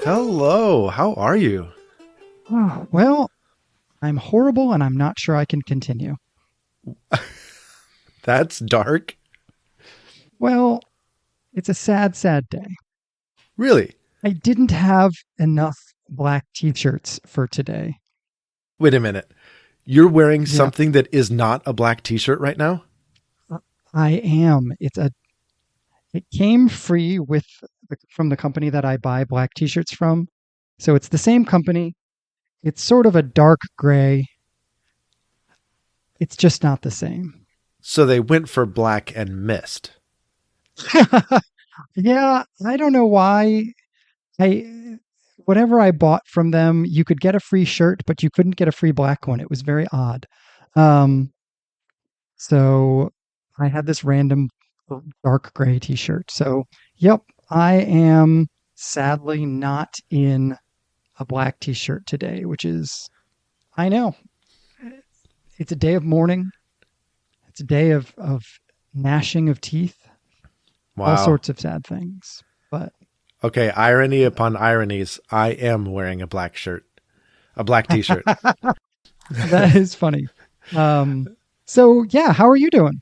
Hello, how are you? Oh, well, I'm horrible and I'm not sure I can continue. That's dark. Well, it's a sad, sad day. Really? I didn't have enough black t-shirts for today. Wait a minute. You're wearing Yep, something that is not a black t-shirt right now? I am. It came free from the company that I buy black t-shirts from. So it's the same company. It's sort of a dark gray. It's just not the same. So they went for black and missed. Yeah, I don't know why. I Whatever I bought from them, you could get a free shirt, but you couldn't get a free black one. It was very odd. Um, so I had this random dark gray t-shirt. So, yep, I am sadly not in a black t-shirt today, which is, I know, it's a day of mourning. It's a day of gnashing of teeth, all Wow. sorts of sad things. But Okay, irony upon ironies. I am wearing a black shirt, a black t-shirt. that is funny. Um, so yeah, how are you doing?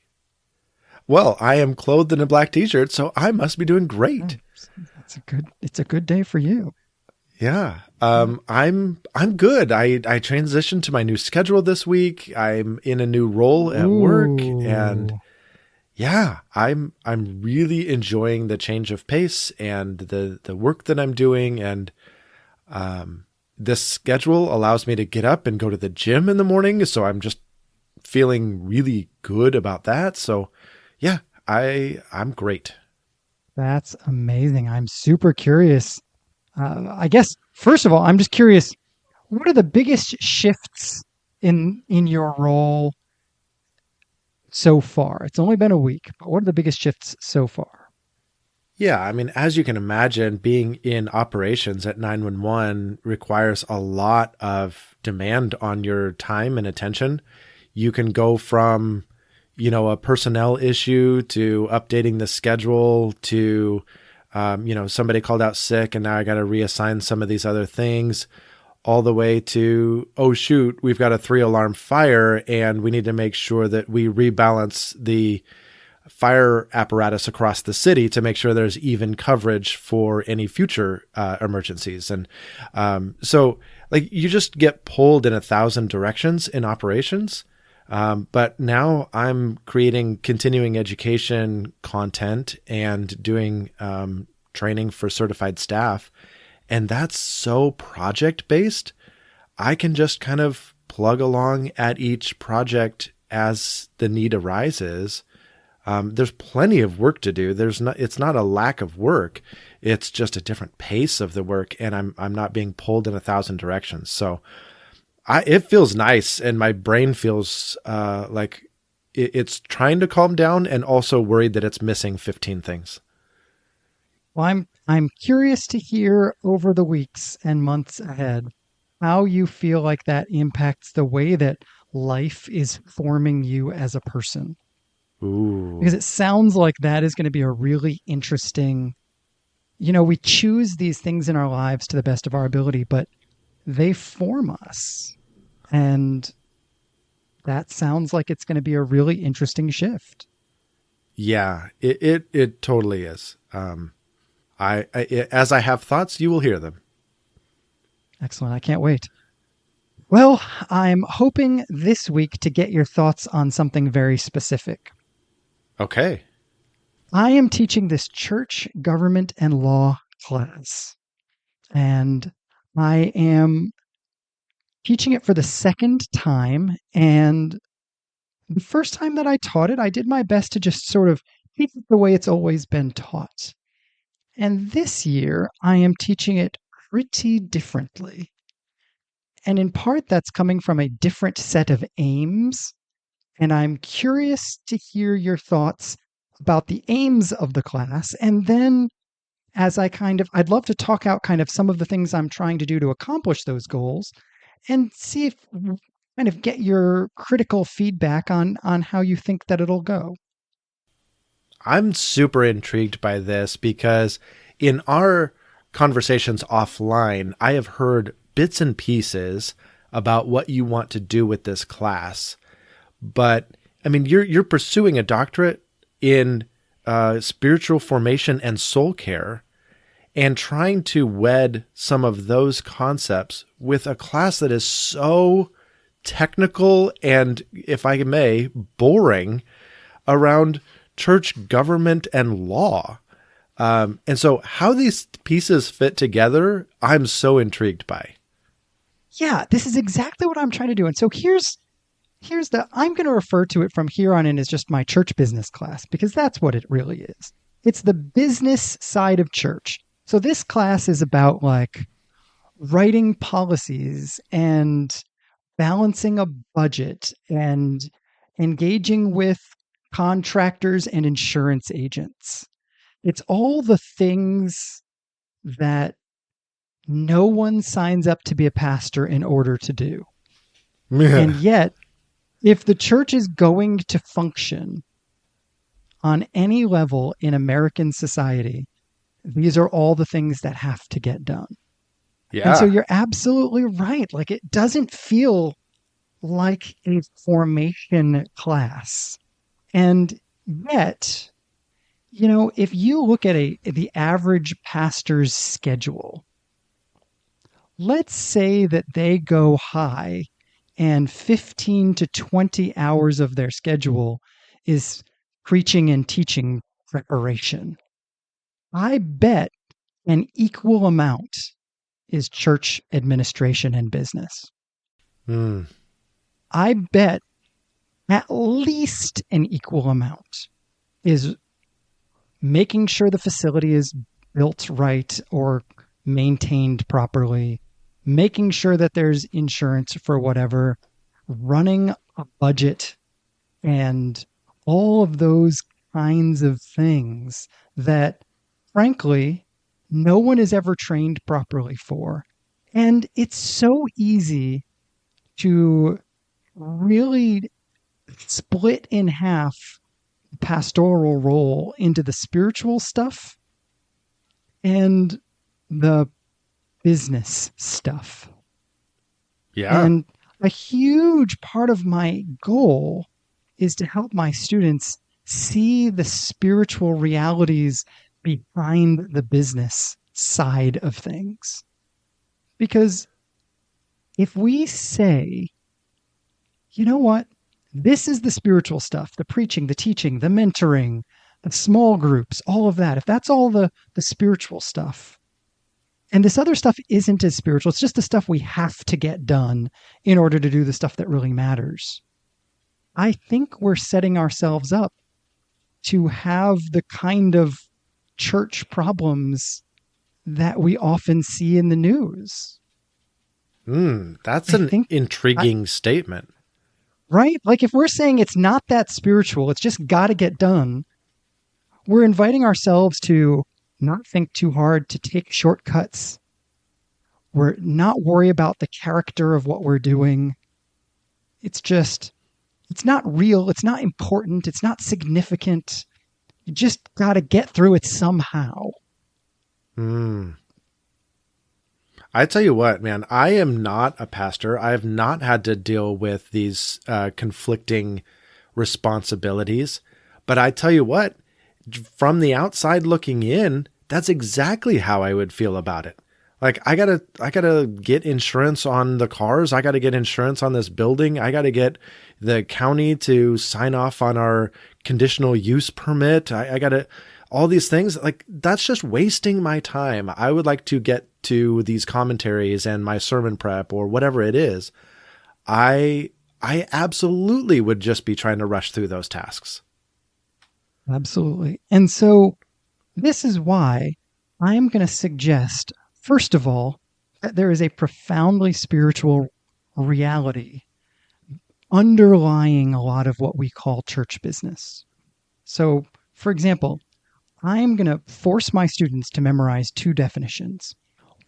Well, I am clothed in a black t-shirt, so I must be doing Oh, great. it's a good day for you. Yeah. Yeah. I'm good. I transitioned to my new schedule this week. I'm in a new role at work, and Ooh, yeah, I'm really enjoying the change of pace and the work that I'm doing, and this schedule allows me to get up and go to the gym in the morning, so I'm just feeling really good about that. So, yeah, I'm great. that's amazing. I'm super curious. I guess first of all, I'm just curious. What are the biggest shifts in your role so far? It's only been a week, but what are the biggest shifts so far? Yeah, I mean, as you can imagine, being in operations at 911 requires a lot of demand on your time and attention. You can go from, a personnel issue to updating the schedule to, somebody called out sick and now I got to reassign some of these other things, all the way to, oh, shoot, we've got a 3 alarm fire and we need to make sure that we rebalance the fire apparatus across the city to make sure there's even coverage for any future emergencies. And so, like, you just get pulled in 1,000 directions in operations. But now I'm creating continuing education content and doing training for certified staff. And that's so project based. I can just kind of plug along at each project as the need arises. There's plenty of work to do. It's not a lack of work. It's just a different pace of the work, and I'm not being pulled in 1,000 directions. So it feels nice, and my brain feels like it's trying to calm down, and also worried that it's missing 15 things. Well, I'm curious to hear over the weeks and months ahead how you feel like that impacts the way that life is forming you as a person. Ooh, Because it sounds like that is going to be a really interesting, we choose these things in our lives to the best of our ability, but they form us. And that sounds like it's going to be a really interesting shift. yeah, it totally is. As I have thoughts, you will hear them. Excellent. I can't wait. Well, I'm hoping this week to get your thoughts on something very specific. Okay. I am teaching this church, government, and law class, and I am teaching it for the second time. And the first time that I taught it, I did my best to just sort of teach it the way it's always been taught. And this year, I am teaching it pretty differently. And in part, that's coming from a different set of aims. And I'm curious to hear your thoughts about the aims of the class. And then, I'd love to talk out kind of some of the things I'm trying to do to accomplish those goals and see if kind of get your critical feedback on how you think that it'll go. I'm super intrigued by this because in our conversations offline, I have heard bits and pieces about what you want to do with this class. But I mean, you're pursuing a doctorate in spiritual formation and soul care, and trying to wed some of those concepts with a class that is so technical and, if I may, boring around church government and law. And so how these pieces fit together, I'm so intrigued by. Yeah, this is exactly what I'm trying to do. And so here's the I'm going to refer to it from here on in as just my church business class, because that's what it really is. It's the business side of church. So this class is about like writing policies and balancing a budget and engaging with contractors and insurance agents. It's all the things that no one signs up to be a pastor in order to do. And yet, if the church is going to function on any level in American society, these are all the things that have to get done. And so Yeah. you're absolutely right. Like, it doesn't feel like a formation class. And yet, if you look at the average pastor's schedule, let's say that they go high and 15 to 20 hours of their schedule is preaching and teaching preparation. I bet an equal amount is church administration and business. Mm. I bet at least an equal amount is making sure the facility is built right or maintained properly, making sure that there's insurance for whatever, running a budget, and all of those kinds of things that, frankly, no one is ever trained properly for. And it's so easy to really split in half the pastoral role into the spiritual stuff and the business stuff. Yeah. And a huge part of my goal is to help my students see the spiritual realities behind the business side of things. Because if we say, you know what, this is the spiritual stuff, the preaching, the teaching, the mentoring, the small groups, all of that, if that's all the spiritual stuff, and this other stuff isn't as spiritual, it's just the stuff we have to get done in order to do the stuff that really matters, I think we're setting ourselves up to have the kind of church problems that we often see in the news. That's I an think intriguing statement. Right? Like, if we're saying it's not that spiritual, it's just got to get done, we're inviting ourselves to not think too hard, to take shortcuts. We're not worry about the character of what we're doing. It's not real. It's not important. It's not significant. You just got to get through it somehow. I tell you what, man, I am not a pastor. I have not had to deal with these conflicting responsibilities. But I tell you what, from the outside looking in, that's exactly how I would feel about it. Like, I gotta get insurance on the cars. I gotta get insurance on this building. I gotta get the county to sign off on our conditional use permit. I gotta, all these things, like, that's just wasting my time. I would like to get to these commentaries and my sermon prep or whatever it is. I absolutely would just be trying to rush through those tasks. Absolutely. And so this is why I'm going to suggest, first of all, that there is a profoundly spiritual reality underlying a lot of what we call church business. So, for example, I'm going to force my students to memorize two definitions.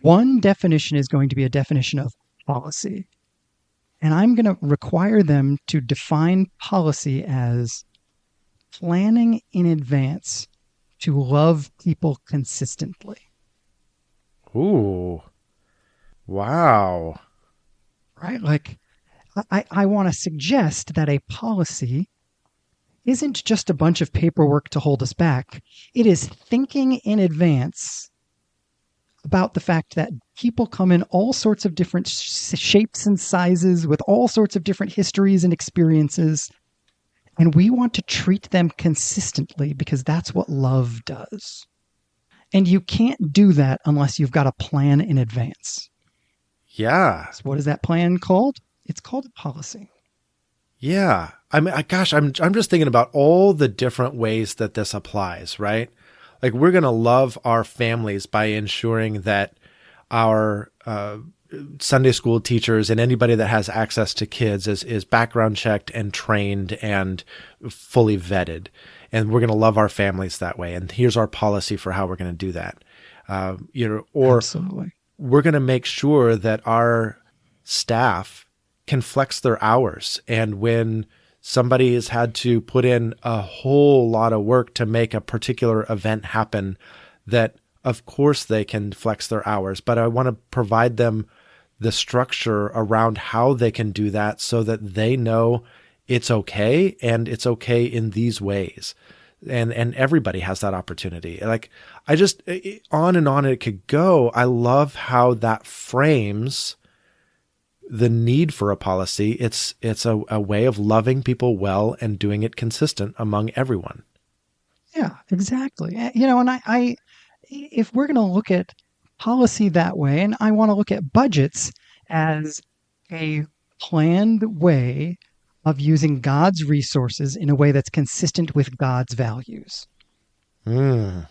One definition is going to be a definition of policy. And I'm going to require them to define policy as planning in advance to love people consistently. Ooh. Wow. Right? Like, I want to suggest that a policy isn't just a bunch of paperwork to hold us back. It is thinking in advance about the fact that people come in all sorts of different shapes and sizes with all sorts of different histories and experiences. And we want to treat them consistently because that's what love does. And you can't do that unless you've got a plan in advance. Yeah. So what is that plan called? It's called a policy. Yeah. I mean, gosh, I'm just thinking about all the different ways that this applies, right? Like we're going to love our families by ensuring that our Sunday school teachers and anybody that has access to kids is background checked and trained and fully vetted. And we're going to love our families that way. And here's our policy for how we're going to do that. Or Absolutely. we're going to make sure that our staff can flex their hours. And when somebody has had to put in a whole lot of work to make a particular event happen, that of course they can flex their hours, but I want to provide them the structure around how they can do that so that they know it's okay and it's okay in these ways. And everybody has that opportunity. Like I just, on and on it could go. I love how that frames the need for a policy. It's a way of loving people well and doing it consistent among everyone. Yeah, exactly. And I if we're going to look at policy that way, and I want to look at budgets as a planned way of using God's resources in a way that's consistent with God's values. Mm.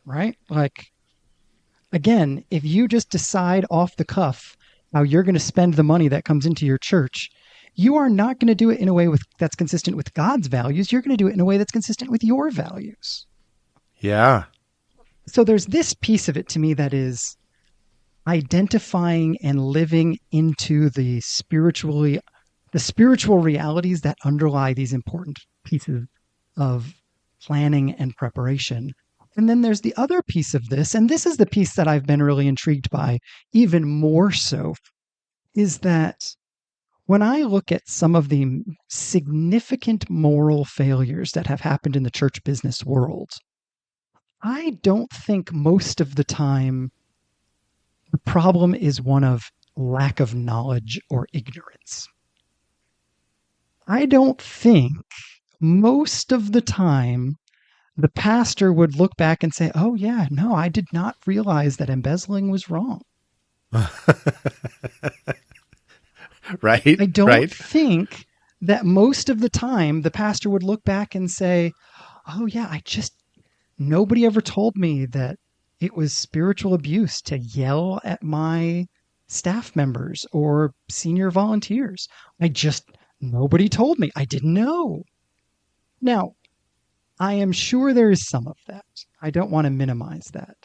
Right? Like, again, if you just decide off the cuff how you're going to spend the money that comes into your church, you are not going to do it in a way that's consistent with God's values. You're going to do it in a way that's consistent with your values. Yeah. So there's this piece of it to me that is identifying and living into the spiritual realities that underlie these important pieces of planning and preparation. And then there's the other piece of this, and this is the piece that I've been really intrigued by even more so, is that when I look at some of the significant moral failures that have happened in the church business world, I don't think most of the time the problem is one of lack of knowledge or ignorance. I don't think most of the time the pastor would look back and say, oh, yeah, no, I did not realize that embezzling was wrong. Right. I don't right. think that most of the time the pastor would look back and say, oh, yeah, nobody ever told me that it was spiritual abuse to yell at my staff members or senior volunteers. Nobody told me. I didn't know. Now, I am sure there is some of that. I don't want to minimize that.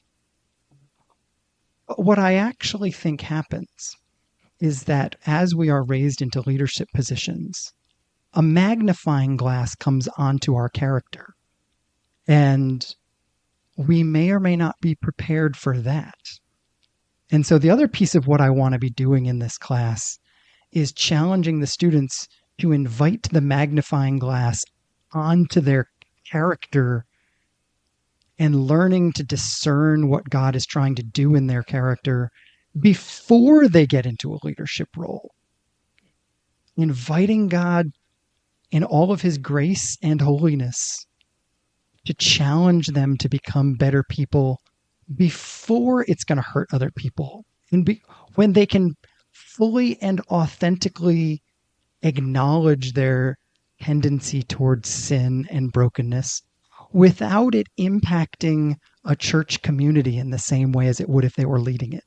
But what I actually think happens is that as we are raised into leadership positions, a magnifying glass comes onto our character. And we may or may not be prepared for that. And so the other piece of what I want to be doing in this class is challenging the students to invite the magnifying glass onto their character and learning to discern what God is trying to do in their character before they get into a leadership role. Inviting God in all of his grace and holiness to challenge them to become better people before it's going to hurt other people. And when they can fully and authentically acknowledge their tendency towards sin and brokenness without it impacting a church community in the same way as it would if they were leading it.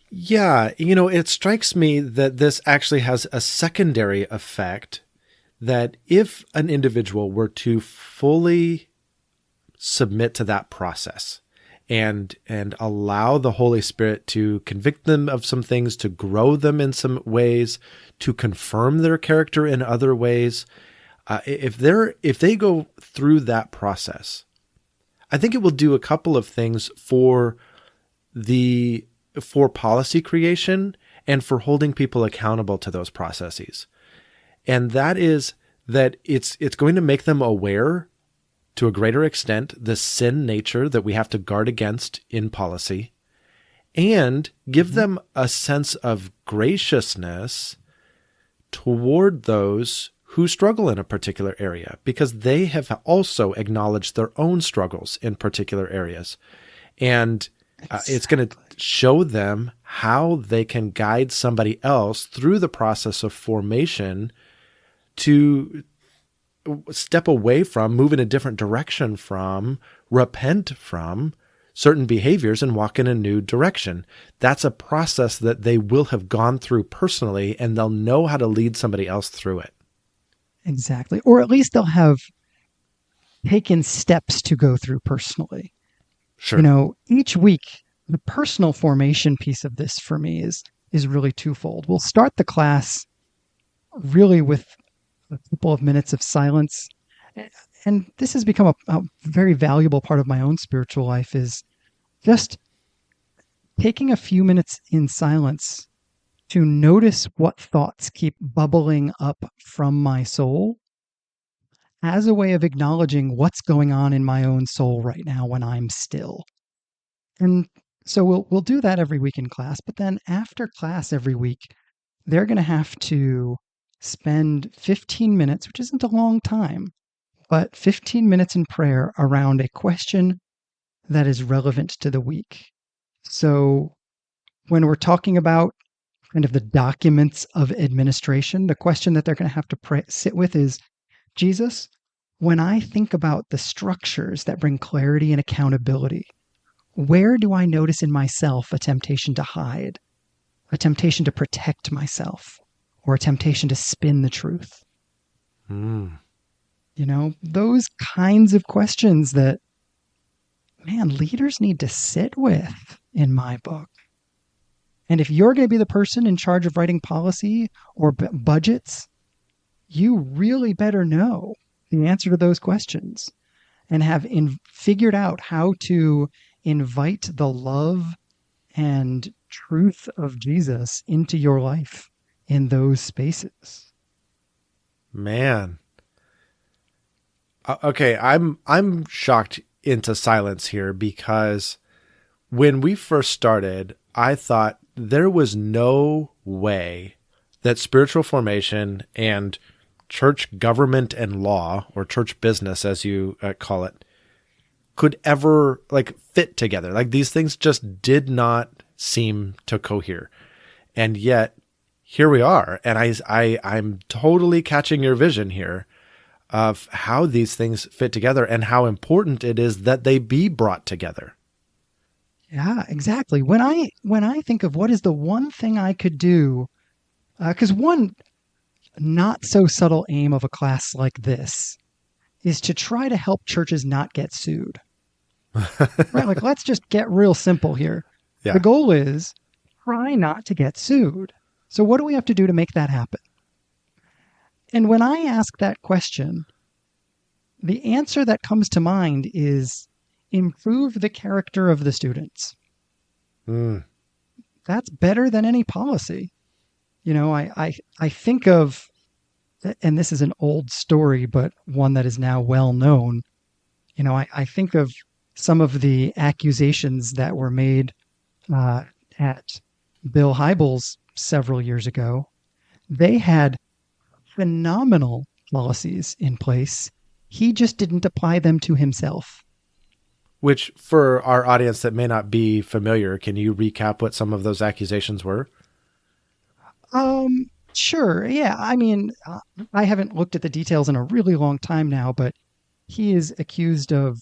Yeah. It strikes me that this actually has a secondary effect, that if an individual were to fully submit to that process and allow the Holy Spirit to convict them of some things, to grow them in some ways, to confirm their character in other ways, If they go through that process, I think it will do a couple of things for policy creation and for holding people accountable to those processes. And that is that it's going to make them aware to a greater extent the sin nature that we have to guard against in policy, and give them a sense of graciousness toward those who struggle in a particular area, because they have also acknowledged their own struggles in particular areas. And it's going to show them how they can guide somebody else through the process of formation to step away from, move in a different direction from, repent from certain behaviors and walk in a new direction. That's a process that they will have gone through personally, and they'll know how to lead somebody else through it. Exactly. Or at least they'll have taken steps to go through personally. Sure. Each week, the personal formation piece of this for me is really twofold. We'll start the class really with a couple of minutes of silence. And this has become a very valuable part of my own spiritual life, is just taking a few minutes in silence to notice what thoughts keep bubbling up from my soul, as a way of acknowledging what's going on in my own soul right now when I'm still. And so we'll do that every week in class, but then after class every week, they're going to have to spend 15 minutes, which isn't a long time, but 15 minutes in prayer around a question that is relevant to the week. So when we're talking about kind of the documents of administration, the question that they're going to have to sit with is, Jesus, when I think about the structures that bring clarity and accountability, where do I notice in myself a temptation to hide, a temptation to protect myself, or a temptation to spin the truth? Those kinds of questions that, man, leaders need to sit with in my book. And if you're going to be the person in charge of writing policy or budgets, you really better know the answer to those questions and have figured out how to invite the love and truth of Jesus into your life in those spaces. Man. Okay, I'm shocked into silence here, because when we first started, I thought there was no way that spiritual formation and church government and law, or church business as you call it, could ever fit together. Like, these things just did not seem to cohere. And yet here we are. And I'm totally catching your vision here of how these things fit together and how important it is that they be brought together. Yeah, exactly. When I think of what is the one thing I could do, because one not so subtle aim of a class like this is to try to help churches not get sued. Right? Let's just get real simple here. Yeah. The goal is try not to get sued. So what do we have to do to make that happen? And when I ask that question, the answer that comes to mind is improve the character of the students. That's better than any policy. I think of, and this is an old story, but one that is now well known. I think of some of the accusations that were made at Bill Hybels several years ago. They had phenomenal policies in place. He just didn't apply them to himself. Which, for our audience that may not be familiar, can you recap what some of those accusations were? Sure. Yeah. I mean, I haven't looked at the details in a really long time now, but he is accused of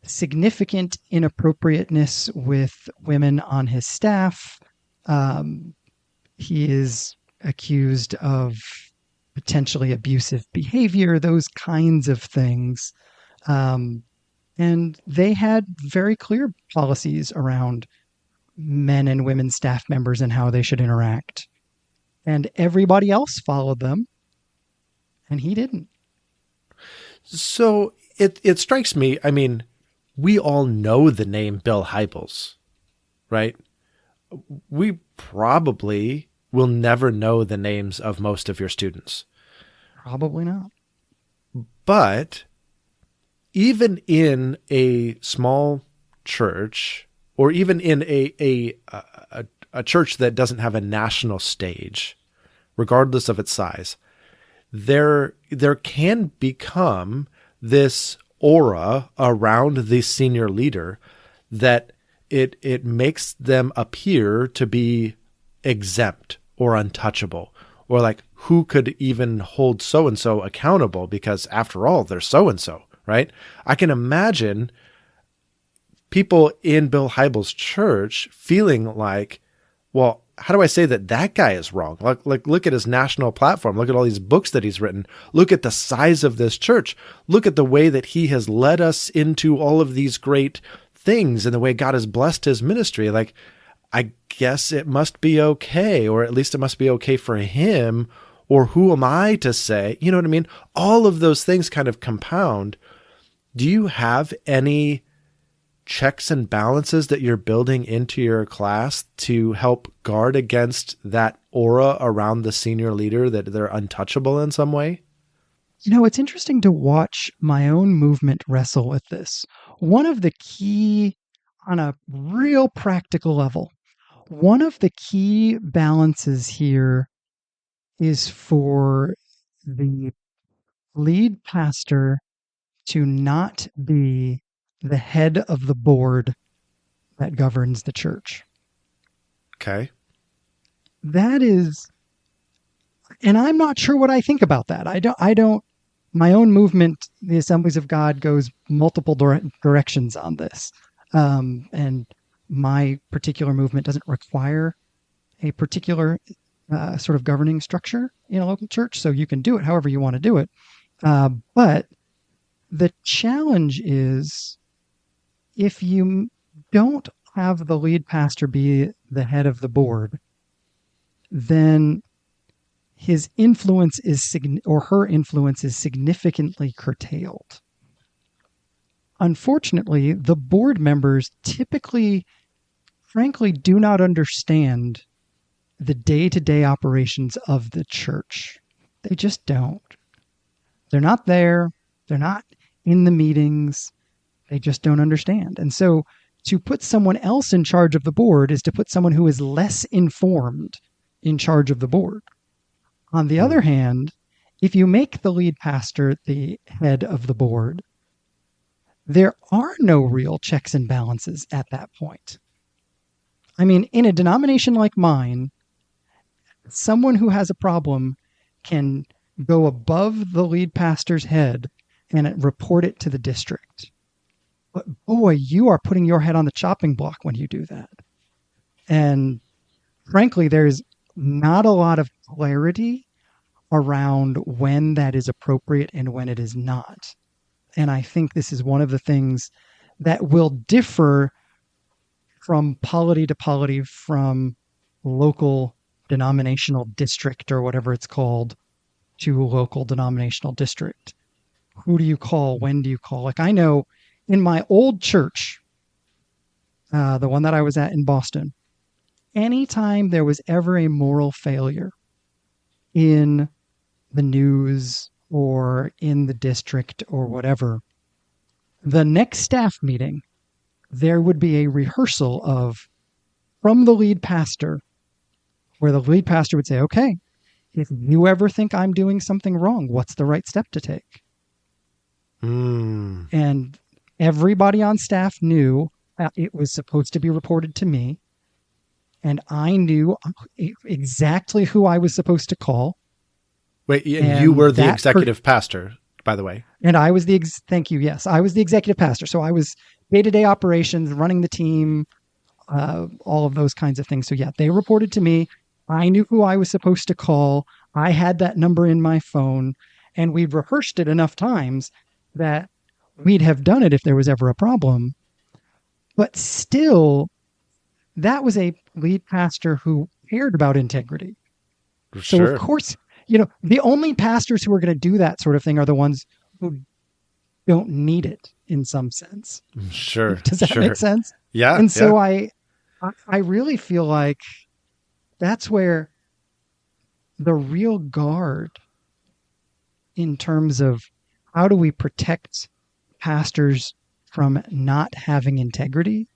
significant inappropriateness with women on his staff. He is accused of potentially abusive behavior, those kinds of things. And they had very clear policies around men and women staff members and how they should interact. And everybody else followed them, and he didn't. So it strikes me, I mean, we all know the name Bill Hybels, right? We probably will never know the names of most of your students. Probably not. But even in a small church, or even in a church that doesn't have a national stage, regardless of its size, there can become this aura around the senior leader that it makes them appear to be exempt or untouchable, or like, who could even hold so and so accountable, because after all, they're so and so, right? I can imagine people in Bill Hybels' church feeling like, well, how do I say that that guy is wrong? Like, look at his national platform. Look at all these books that he's written. Look at the size of this church. Look at the way that he has led us into all of these great things and the way God has blessed his ministry. Like, I guess it must be okay, or at least it must be okay for him, or who am I to say? You know what I mean? All of those things kind of compound. Do you have any checks and balances that you're building into your class to help guard against that aura around the senior leader, that they're untouchable in some way? It's interesting to watch my own movement wrestle with this. One of the key, on a real practical level, one of the key balances here is for the lead pastor to not be the head of the board that governs the church. Okay. That is, and I'm not sure what I think about that. I don't, my own movement, the Assemblies of God, goes multiple directions on this. And my particular movement doesn't require a particular sort of governing structure in a local church. So you can do it however you want to do it. But the challenge is, if you don't have the lead pastor be the head of the board, then his influence or her influence is significantly curtailed. Unfortunately, the board members typically, frankly, do not understand the day-to-day operations of the church. They just don't. They're not there. They're not in the meetings. They just don't understand. And so to put someone else in charge of the board is to put someone who is less informed in charge of the board. On the other hand, if you make the lead pastor the head of the board, there are no real checks and balances at that point. I mean, in a denomination like mine, someone who has a problem can go above the lead pastor's head and report it to the district. But boy, you are putting your head on the chopping block when you do that. And frankly, there's not a lot of clarity around when that is appropriate and when it is not. And I think this is one of the things that will differ from polity to polity, from local denominational district or whatever it's called to local denominational district. Who do you call? When do you call? Like, I know in my old church, the one that I was at in Boston, anytime there was ever a moral failure in the news or in the district or whatever, the next staff meeting, there would be a rehearsal from the lead pastor, where the lead pastor would say, okay, if you ever think I'm doing something wrong, what's the right step to take? And everybody on staff knew it was supposed to be reported to me. And I knew exactly who I was supposed to call. Wait, and you were the executive pastor, by the way. And I was thank you. Yes, I was the executive pastor. So I was day-to-day operations, running the team, all of those kinds of things. So yeah, they reported to me. I knew who I was supposed to call. I had that number in my phone, and we'd rehearsed it enough times that we'd have done it if there was ever a problem. But still, that was a lead pastor who cared about integrity. Sure. So of course, the only pastors who are going to do that sort of thing are the ones who don't need it in some sense. Sure, Does that make sure. sense? Yeah, And yeah. so I really feel like that's where the real guard in terms of how do we protect pastors from not having integrity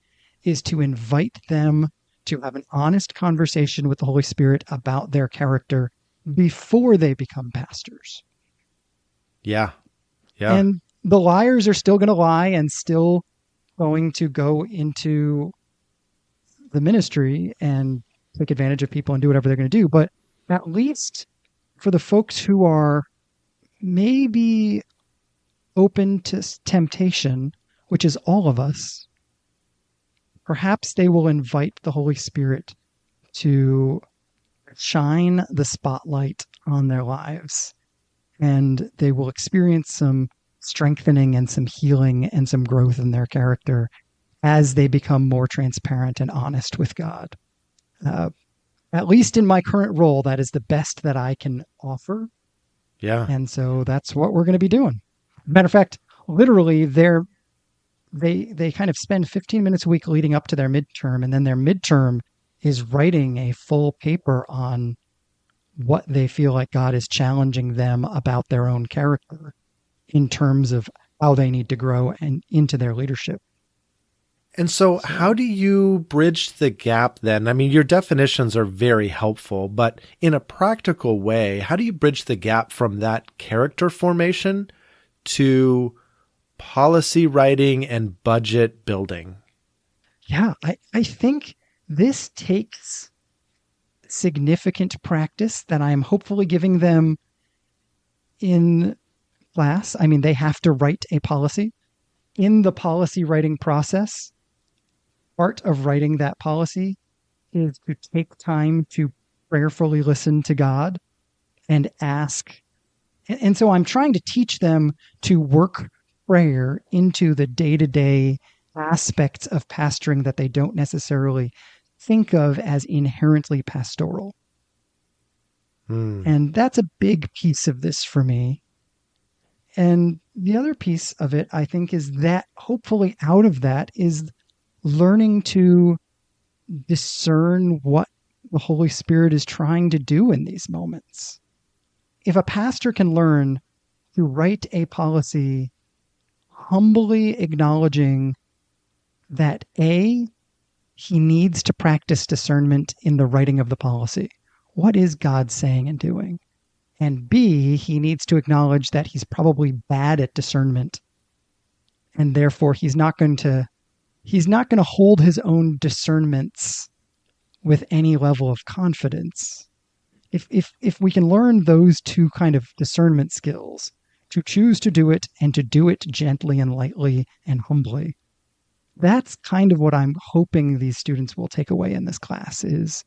is to invite them to have an honest conversation with the Holy Spirit about their character before they become pastors. Yeah, yeah. And the liars are still going to lie and still going to go into the ministry and take advantage of people and do whatever they're going to do. But at least for the folks who are maybe open to temptation, which is all of us, perhaps they will invite the Holy Spirit to shine the spotlight on their lives, and they will experience some strengthening and some healing and some growth in their character as they become more transparent and honest with God. Uh, at least in my current role, that is the best that I can offer. Yeah. And so that's what we're going to be doing. Matter of fact, literally, they kind of spend 15 minutes a week leading up to their midterm, and then their midterm is writing a full paper on what they feel like God is challenging them about their own character in terms of how they need to grow and into their leadership. And so, how So, do you bridge the gap then? I mean, your definitions are very helpful, but in a practical way, how do you bridge the gap from that character formation to policy writing and budget building? yeah, I think this takes significant practice that I'm hopefully giving them in class. I mean, they have to write a policy. In the policy writing process, part of writing that policy is to take time to prayerfully listen to God and ask. And so I'm trying to teach them to work prayer into the day to day aspects of pastoring that they don't necessarily think of as inherently pastoral. Hmm. And that's a big piece of this for me. And the other piece of it, I think, is that hopefully out of that is learning to discern what the Holy Spirit is trying to do in these moments. If a pastor can learn to write a policy humbly acknowledging that A, he needs to practice discernment in the writing of the policy. What is God saying and doing? And B, he needs to acknowledge that he's probably bad at discernment, and therefore he's not going to hold his own discernments with any level of confidence. If we can learn those two kind of discernment skills, to choose to do it and to do it gently and lightly and humbly, that's kind of what I'm hoping these students will take away in this class is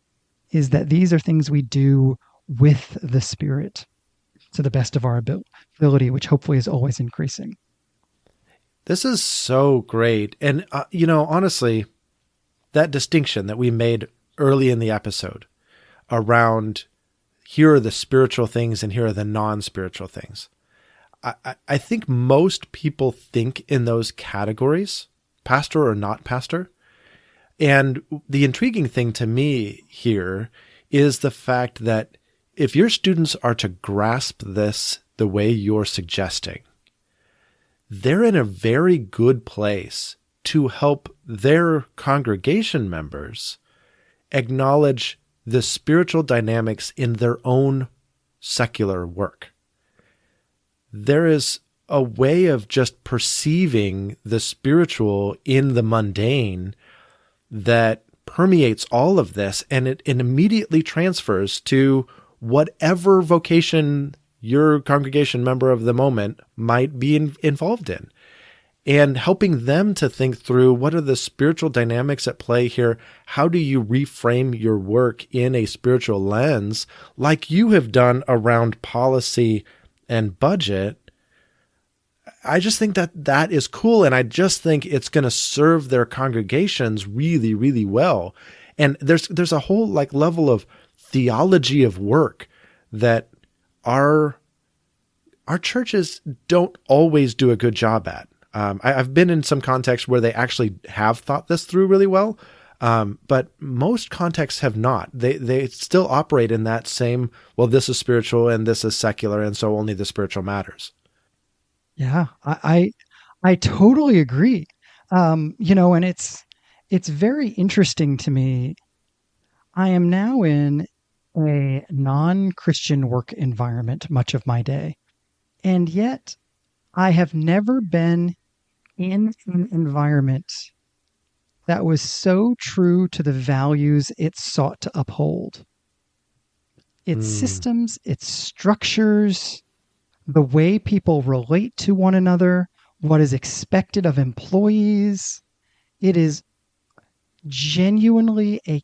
that these are things we do with the Spirit to the best of our ability, which hopefully is always increasing. This is so great. And, honestly, that distinction that we made early in the episode around here are the spiritual things and here are the non-spiritual things. I think most people think in those categories, pastor or not pastor. And the intriguing thing to me here is the fact that if your students are to grasp this the way you're suggesting, they're in a very good place to help their congregation members acknowledge the spiritual dynamics in their own secular work. There is a way of just perceiving the spiritual in the mundane that permeates all of this, and it immediately transfers to whatever vocation your congregation member of the moment might be involved in. And helping them to think through what are the spiritual dynamics at play here? How do you reframe your work in a spiritual lens like you have done around policy and budget? I just think that is cool. And I just think it's going to serve their congregations really, really well. And there's a whole level of theology of work that our our churches don't always do a good job at. I've been in some contexts where they actually have thought this through really well, but most contexts have not. They still operate in that same, well, this is spiritual and this is secular, and so only the spiritual matters. Yeah, I totally agree. And it's very interesting to me. I am now in a non-Christian work environment much of my day, and yet I have never been in an environment that was so true to the values it sought to uphold. Its Mm, systems, its structures, the way people relate to one another, what is expected of employees. It is genuinely a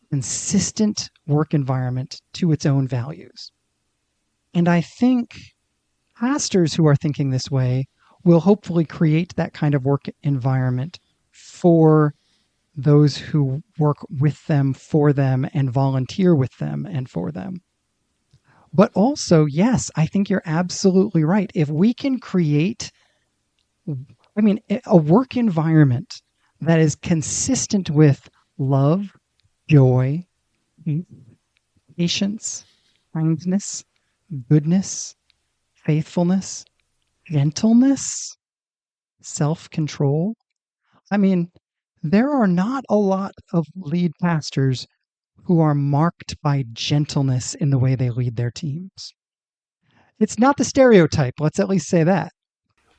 consistent work environment to its own values. And I think pastors who are thinking this way will hopefully create that kind of work environment for those who work with them, for them, and volunteer with them and for them. But also, yes, I think you're absolutely right. If we can create, a work environment that is consistent with love, joy, patience, kindness, goodness, faithfulness, gentleness, self control. I mean, there are not a lot of lead pastors who are marked by gentleness in the way they lead their teams. It's not the stereotype. Let's at least say that.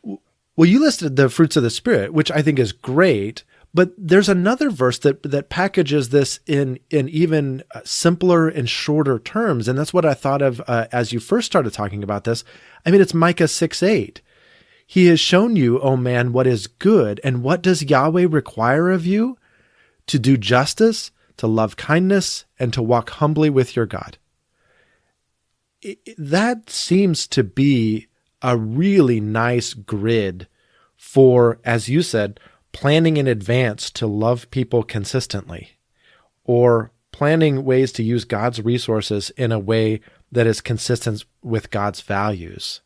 Well, you listed the fruits of the Spirit, which I think is great, but there's another verse that packages this in even simpler and shorter terms, and that's what I thought of as you first started talking about this. I mean, it's Micah 6:8. He has shown you, O man, what is good, and what does Yahweh require of you? To do justice, to love kindness, and to walk humbly with your God. That seems to be a really nice grid for, as you said, planning in advance to love people consistently, or planning ways to use God's resources in a way that is consistent with God's values.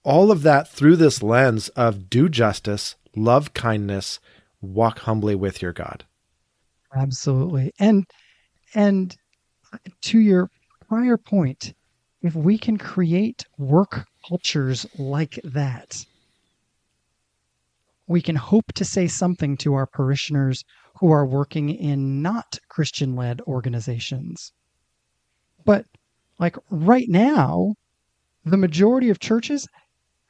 All of that through this lens of do justice, love kindness, walk humbly with your God. Absolutely. And to your prior point, if we can create work cultures like that, we can hope to say something to our parishioners who are working in not Christian led organizations. But like right now, the majority of churches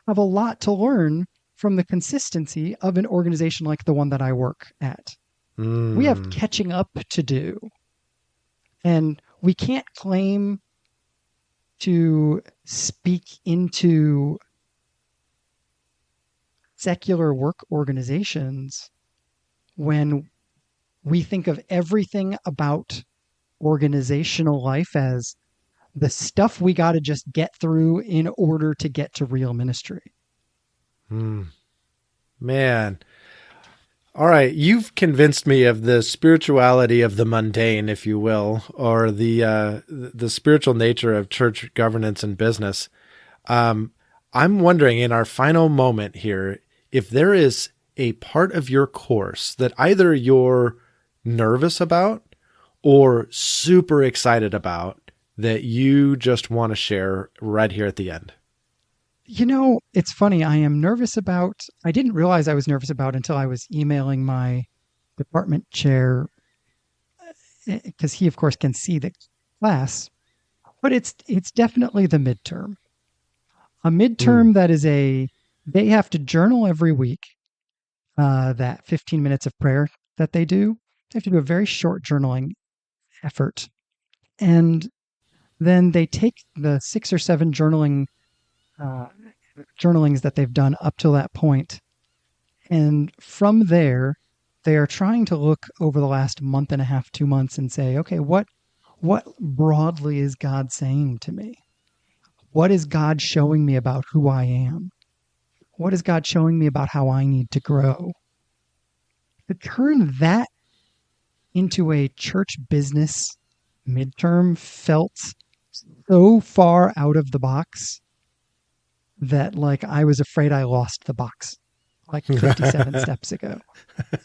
have a lot to learn from the consistency of an organization like the one that I work at. We have Mm. catching up to do. And we can't claim to speak into secular work organizations when we think of everything about organizational life as the stuff we got to just get through in order to get to real ministry. Mm. Man. All right, you've convinced me of the spirituality of the mundane, if you will, or the spiritual nature of church governance and business. I'm wondering, in our final moment here, if there is a part of your course that either you're nervous about or super excited about that you just want to share right here at the end. It's funny. I didn't realize I was nervous about until I was emailing my department chair because he, of course, can see the class. But it's definitely the midterm. A Mm. midterm they have to journal every week. That 15 minutes of prayer that they do, they have to do a very short journaling effort, and then they take the 6 or 7 uh, journalings that they've done up till that point, and from there, they are trying to look over the last month and a half, 2 months, and say, okay, what broadly is God saying to me? What is God showing me about who I am? What is God showing me about how I need to grow? To turn that into a church business midterm felt so far out of the box that like I was afraid I lost the box like 57 steps ago.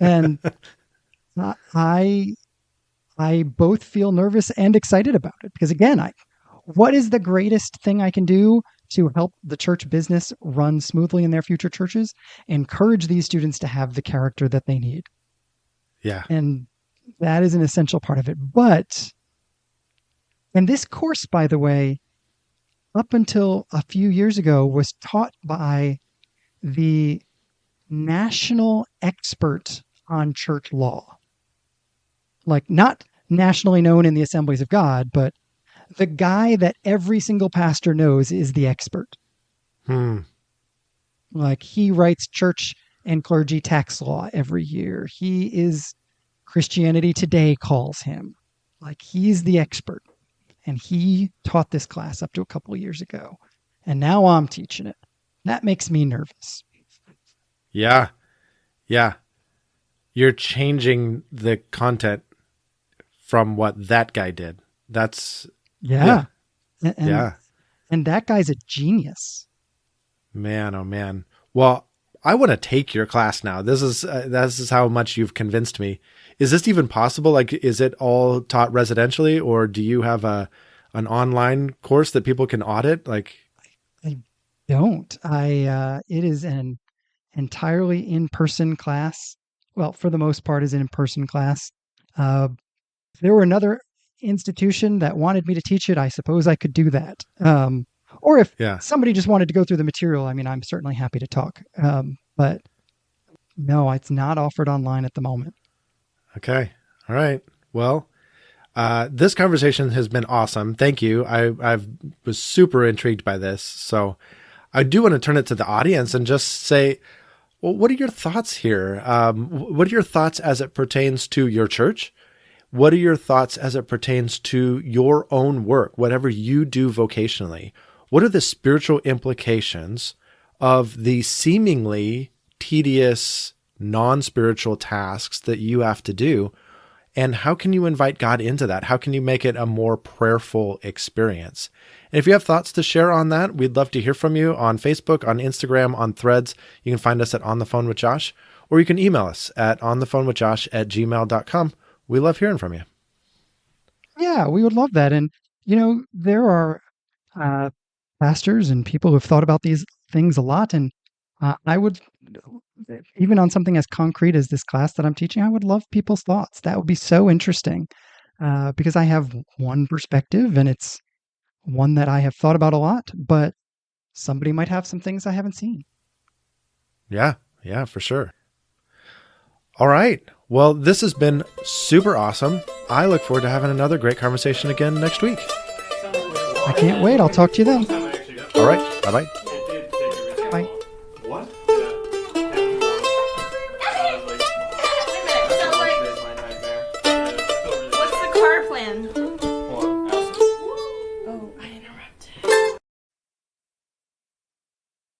And I I both feel nervous and excited about it because again, what is the greatest thing I can do to help the church business run smoothly in their future churches? Encourage these students to have the character that they need. Yeah. And that is an essential part of it. And this course, by the way, up until a few years ago, was taught by the national expert on church law. Like, not nationally known in the Assemblies of God, but the guy that every single pastor knows is the expert. Like, he writes church and clergy tax law every year. He is, Christianity Today calls him. Like, he's the expert. And he taught this class up to a couple of years ago. And now I'm teaching it. That makes me nervous. Yeah. Yeah. You're changing the content from what that guy did. That's yeah. Yeah. And that guy's a genius. Man, oh man. Well, I want to take your class now. This is how much you've convinced me. Is this even possible? Like, is it all taught residentially, or do you have an online course that people can audit? Like, I don't. It is an entirely in-person class. Well, for the most part, is an in-person class. If there were another institution that wanted me to teach it, I suppose I could do that. Or if somebody just wanted to go through the material, I mean, I'm certainly happy to talk. But no, it's not offered online at the moment. Okay. All right. Well, this conversation has been awesome. Thank you. I was super intrigued by this. So I do want to turn it to the audience and just say, well, what are your thoughts here? What are your thoughts as it pertains to your church? What are your thoughts as it pertains to your own work, whatever you do vocationally? What are the spiritual implications of the seemingly tedious, non-spiritual tasks that you have to do? And how can you invite God into that? How can you make it a more prayerful experience? And if you have thoughts to share on that, we'd love to hear from you on Facebook, on Instagram, on Threads. You can find us at On the Phone with Josh, or you can email us at onthephonewithjosh@gmail.com. We love hearing from you. Yeah, we would love that. And, there are pastors and people who've thought about these things a lot. And I would, even on something as concrete as this class that I'm teaching, I would love people's thoughts. That would be so interesting because I have one perspective and it's one that I have thought about a lot, but somebody might have some things I haven't seen. Yeah, for sure. All right. Well, this has been super awesome. I look forward to having another great conversation again next week. I can't wait. I'll talk to you then. All right. Bye-bye.